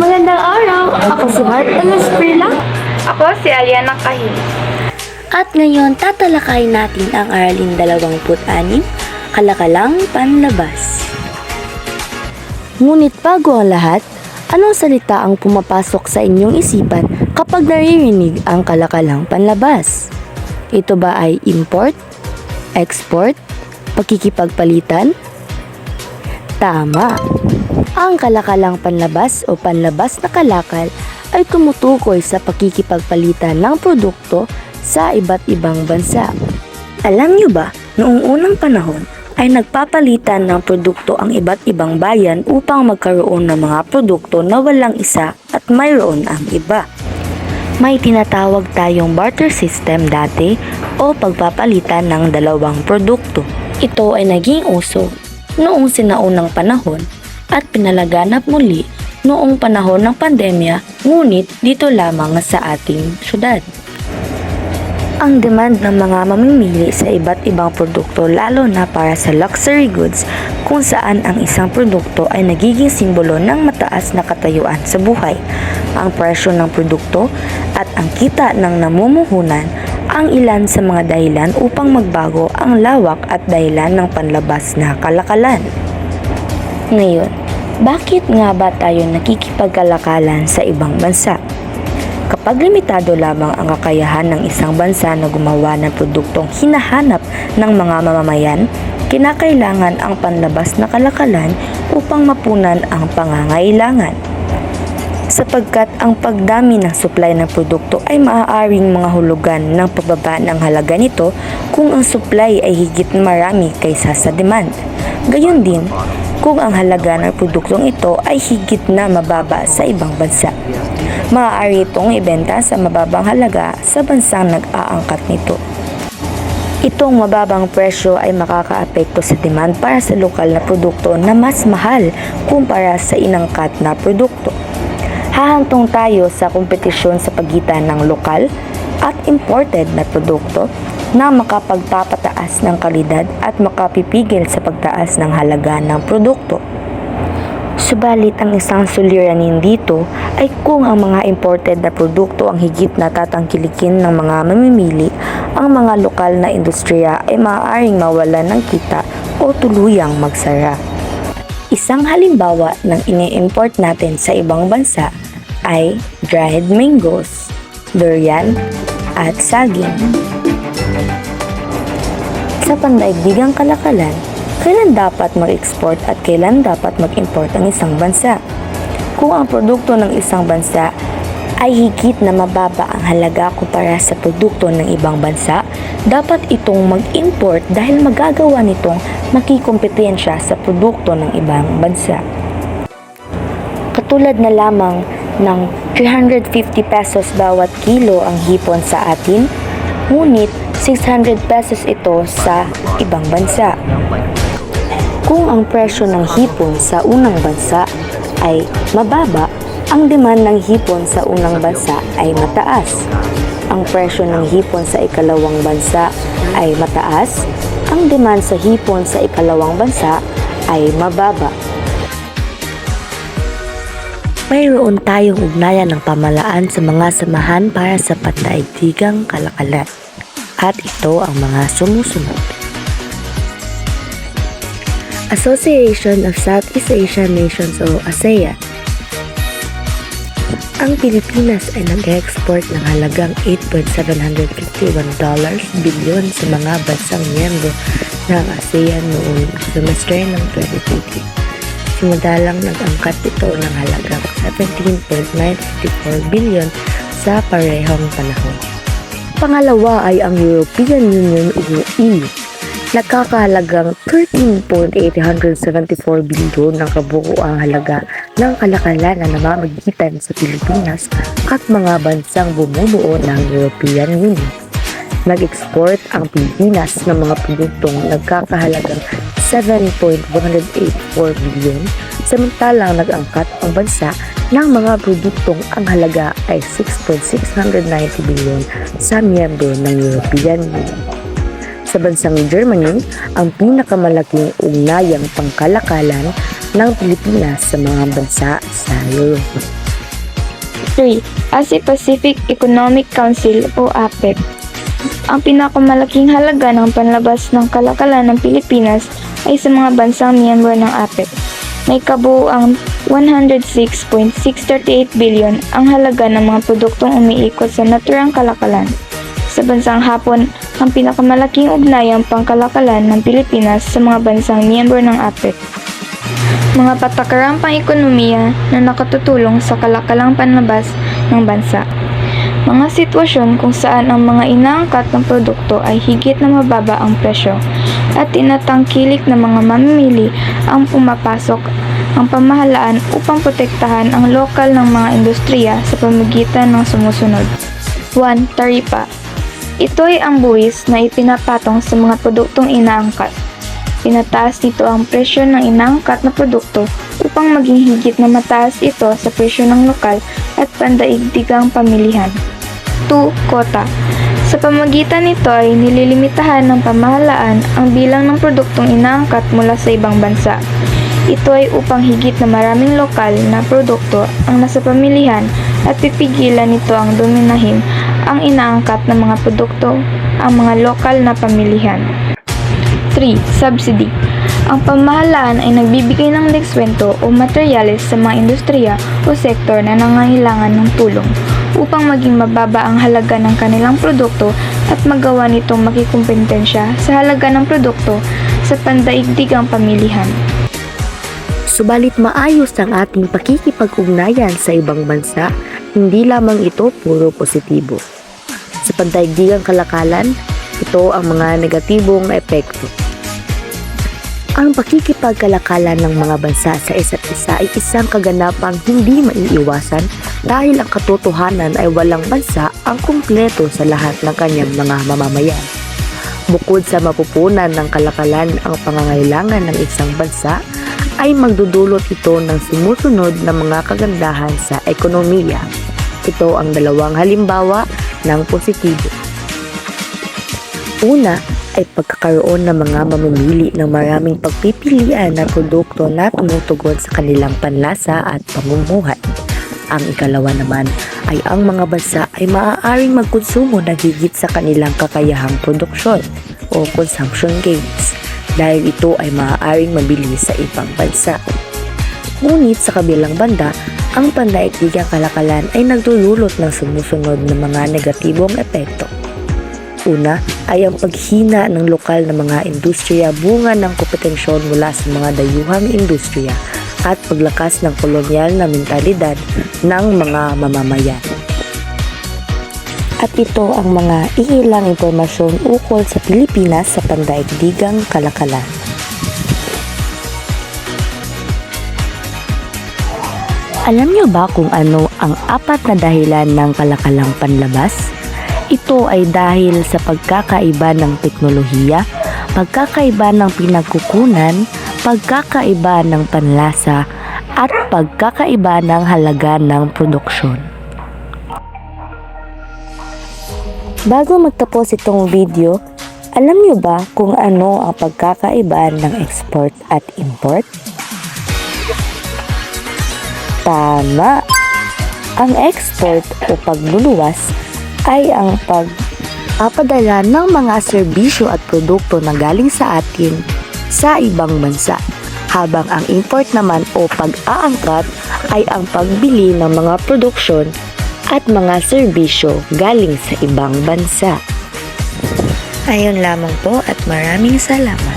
Magandang araw! Ako si Heart Elasprila. Ako si Aliana Kahil. At ngayon, tatalakayin natin ang aralin 26, kalakalang panlabas. Ngunit bago ang lahat, anong salita ang pumapasok sa inyong isipan kapag naririnig ang kalakalang panlabas? Ito ba ay import, export, pagkikipagpalitan? Tama! Ang kalakalang panlabas o panlabas na kalakal ay tumutukoy sa pagkikipagpalitan ng produkto sa iba't ibang bansa. Alam niyo ba, noong unang panahon ay nagpapalitan ng produkto ang iba't ibang bayan upang magkaroon ng mga produkto na walang isa at mayroon ang iba. May tinatawag tayong barter system dati o pagpapalitan ng dalawang produkto. Ito ay naging uso noong sinaunang panahon at pinalaganap muli noong panahon ng pandemya, ngunit dito lamang sa ating syudad. Ang demand ng mga mamimili sa iba't ibang produkto lalo na para sa luxury goods kung saan ang isang produkto ay nagiging simbolo ng mataas na katayuan sa buhay. Ang presyo ng produkto at ang kita ng namumuhunan ang ilan sa mga dahilan upang magbago ang lawak at dahilan ng panlabas na kalakalan. Ngayon, bakit nga ba tayo nakikipagkalakalan sa ibang bansa? Kapag limitado lamang ang kakayahan ng isang bansa na gumawa ng produktong hinahanap ng mga mamamayan, kinakailangan ang panlabas na kalakalan upang mapunan ang pangangailangan. Sapagkat ang pagdami ng supply ng produkto ay maaaring mga hulugan ng pababa ng halaga nito kung ang supply ay higit na marami kaysa sa demand. Gayon din, kung ang halaga ng produktong ito ay higit na mababa sa ibang bansa. Maaari itong ibenta sa mababang halaga sa bansang nag-aangkat nito. Itong mababang presyo ay makakaapekto sa demand para sa lokal na produkto na mas mahal kumpara sa inangkat na produkto. Hahantong tayo sa kompetisyon sa pagitan ng lokal at imported na produkto na makapagpapataas ng kalidad at makapipigil sa pagtaas ng halaga ng produkto. Subalit ang isang suliranin dito ay kung ang mga imported na produkto ang higit na tatangkilikin ng mga mamimili, ang mga lokal na industriya ay maaaring mawalan ng kita o tuluyang magsara. Isang halimbawa ng ini-import natin sa ibang bansa ay dried mangoes, durian, at saging. Sa pandaigdigang kalakalan, kailan dapat mag-export at kailan dapat mag-import ang isang bansa? Kung ang produkto ng isang bansa ay higit na mababa ang halaga kumpara sa produkto ng ibang bansa, dapat itong mag-import dahil magagawa nitong makikompetensya sa produkto ng ibang bansa. Katulad na lamang ng 350 pesos bawat kilo ang hipon sa atin, ngunit 600 pesos ito sa ibang bansa. Kung ang presyo ng hipon sa unang bansa ay mababa, ang demand ng hipon sa unang bansa ay mataas. Ang presyo ng hipon sa ikalawang bansa ay mataas, ang demand sa hipon sa ikalawang bansa ay mababa. Mayroon tayong ugnayan ng pamalaan sa mga samahan para sa pandaigdigang kalakalan. At ito ang mga sumusunod. Association of Southeast Asian Nations o ASEAN. Ang Pilipinas ay nag-export ng halagang $8.751 bilyon sa mga bansang miyembro ng ASEAN noong semester ng 2020. Simadalang nag-angkat ito ng halagang $17.954 bilyon sa parehong panahon. Pangalawa ay ang European Union o EU. Nagkakahalagang $13.874 bilyon ang kabuuang halaga ng kalakalan na namamagitan sa Pilipinas at mga bansang bumubuo ng European Union. Nag-export ang Pilipinas ng mga produktong nagkakahalagang $7.184 bilyon, samantalang nag-angkat ang bansa ng mga produktong ang halaga ay $6.690 bilyon sa miyembro ng European Union. Sa bansang Germany, ang pinakamalaking ugnayang pangkalakalan ng Pilipinas sa mga bansa sa Europe. 3. Asia-Pacific Economic Council o APEC. Ang pinakamalaking halaga ng panlabas ng kalakalan ng Pilipinas ay sa mga bansang miyembro ng APEC. May kabuuang 106.638 billion ang halaga ng mga produktong umiikot sa naturang kalakalan. Sa bansang Hapon, ang pinakamalaking ugnayang pangkalakalan ng Pilipinas sa mga bansang miyembro ng APEC. Mga patakarang pang-ekonomiya na nakatutulong sa kalakalang panlabas ng bansa. Mga sitwasyon kung saan ang mga inaangkat ng produkto ay higit na mababa ang presyo at tinatangkilik ng mga mamimili ang pumapasok ang pamahalaan upang protektahan ang lokal ng mga industriya sa pamamagitan ng sumusunod. 1. Taripa. Ito ay ang buwis na ipinapatong sa mga produktong inaangkat. Pinataas nito ang presyo ng inaangkat na produkto upang maging higit na mataas ito sa presyo ng lokal at pandaigdigang pamilihan. 2. Kota. Sa pamamagitan nito ay nililimitahan ng pamahalaan ang bilang ng produktong inaangkat mula sa ibang bansa. Ito ay upang higit na maraming lokal na produkto ang nasa pamilihan at pipigilan nito ang dominahin ang inaangkat ng mga produkto ang mga lokal na pamilihan. 3. Subsidy. Ang pamahalaan ay nagbibigay ng deskwento o materyales sa mga industriya o sektor na nangangailangan ng tulong upang maging mababa ang halaga ng kanilang produkto at magawa nitong makikumpetensya sa halaga ng produkto sa pandaigdigang pamilihan. Subalit maayos ang ating pakikipag-ugnayan sa ibang bansa, hindi lamang ito puro positibo. Sa pandaigdigang kalakalan, ito ang mga negatibong epekto. Ang pakikipagkalakalan ng mga bansa sa isa't isa ay isang kaganapang hindi maiiwasan dahil ang katotohanan ay walang bansa ang kumpleto sa lahat ng kanyang mga mamamayan. Bukod sa mapupunan ng kalakalan ang pangangailangan ng isang bansa, ay magdudulot ito ng sumusunod na mga kagandahan sa ekonomiya. Ito ang dalawang halimbawa ng positibo. Una ay pagkakaroon ng mga mamimili ng maraming pagpipilian na produkto na tumutugon sa kanilang panlasa at pamumuhay. Ang ikalawa naman ay ang mga bansa ay maaaring magkonsumo ng higit sa kanilang kakayahang produksyon o consumption gains dahil ito ay maaaring mabili sa ibang bansa. Ngunit sa kabilang banda, ang pandaigdigang kalakalan ay nagdudulot ng sumusunod na mga negatibong epekto. Una ay ang paghina ng lokal na mga industriya bunga ng kompetensyon mula sa mga dayuhang industriya at paglakas ng kolonyal na mentalidad ng mga mamamayan. At ito ang mga iilang impormasyon ukol sa Pilipinas sa pandaigdigang kalakalan. Alam niyo ba kung ano ang 4 na dahilan ng kalakalang panlabas? Ito ay dahil sa pagkakaiba ng teknolohiya, pagkakaiba ng pinagkukunan, pagkakaiba ng panlasa, at pagkakaiba ng halaga ng produksyon. Bago magtapos itong video, alam niyo ba kung ano ang pagkakaiba ng export at import? Tama! Ang export o pagluluwas ay ang pagpapadala ng mga serbisyo at produkto na galing sa atin sa ibang bansa. Habang ang import naman o pag-aangkat ay ang pagbili ng mga produksyon at mga serbisyo galing sa ibang bansa. Ayun lamang po at maraming salamat.